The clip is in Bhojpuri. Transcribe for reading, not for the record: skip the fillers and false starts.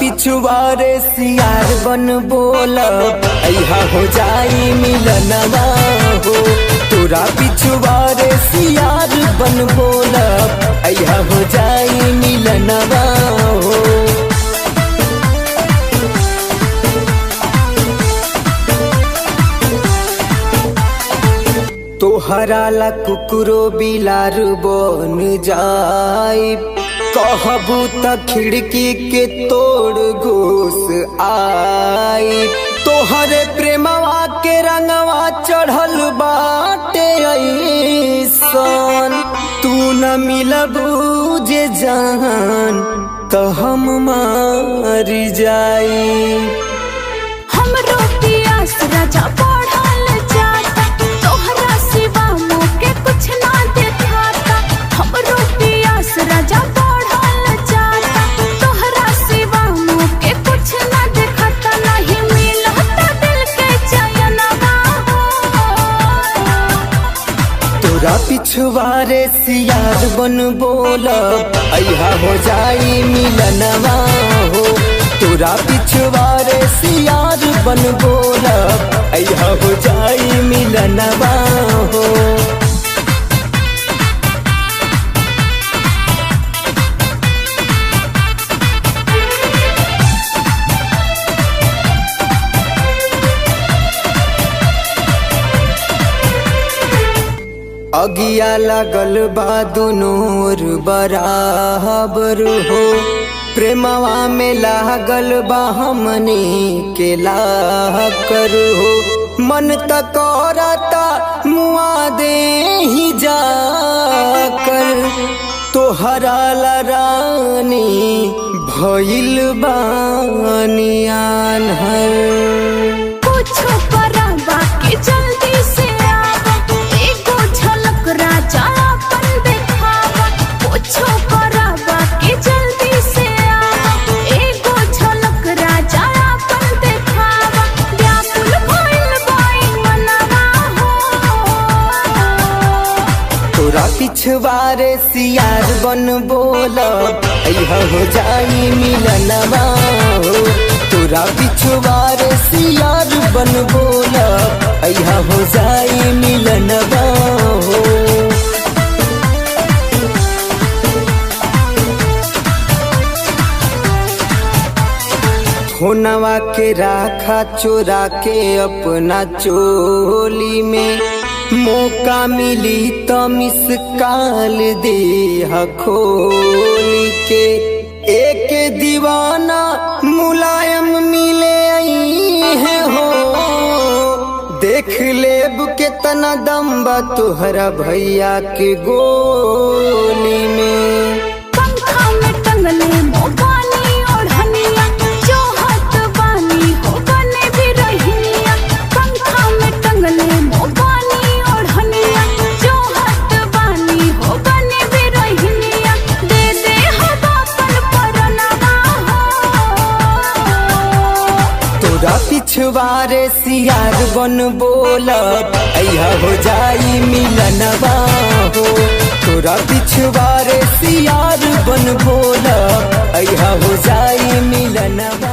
पिछुआरे सियार बन बोलब अइहा हो जाई मिलनवा हो। तोरा पिछुआरे सियार बन बोलब अइहा हो जाई मिलनवा हो। तोहरा ला कुकुरो बिलार बन जाई, कहबू त खिड़की के तोड़ घुस आई। तोहरे प्रेमवा के रंगवा चढ़ल बाटे ऐसन, तू न मिलबू जे जान त हम मर जाई। हमरो पियास राजा बढ़ल जाता, तोहरा सिवा मोके कुछ ना देखाता। हमरो पियास राजा बढ़ल जाता, तोहरा सिवा मोके कुछ ना देखाता। नहीं मिलता दिल के चैनवा हो। तोरा पिछुआरे सियार बन बोलब अइहा हो जाई मिलनवा हो। तोरा पिछुआरे सियार बन बोलब अइहा हो जाई मिलनवा हो। अगिया लगल बा दुनोर बराबर हो, प्रेमवा में लागल बा हमने के लाकर हो। मन त करता मुआ दे ही जाकर, तोहरा ला रानी भइल बानियान हर। कुछो करा बाकी जल्दी से आवा, एगो झलक राजा अपन देखावा। कुछो करा बाकी जल्दी से आवा, एगो झलक राजा अपन देखावा। व्याकुल भइल बाई मनवा हो। तोरा पिछुआरे सियार बन बोलब अइहा हो जाई मिलनवा हो। तोरा पिछुआरे सियार बन बोलब अइहा हो जाई मिलनवा हो। होनवा के राखा चोरा के अपना चोली में, मौका मिली तो मिस काल दे खोली के। एक दीवाना मुलायम मिले आई है हो, देख लेब केतना दम बा तोहरा भैया के गोली में। पंखा में टंगले मोबानी ओढ़निया, जोहत बानी हो बने भी रहिया। पंखा में टंगले मोबानी ओढ़निया, जोहत बानी हो बने भी रहिया। दे दे हम अपन परनवा हो। तोरा पिछुआरे सियार बन बोलब अइहा हो जाई मिलनवा हो। तोरा पिछुआरे सियार बन बोलब अइहा हो जाई मिलनवा।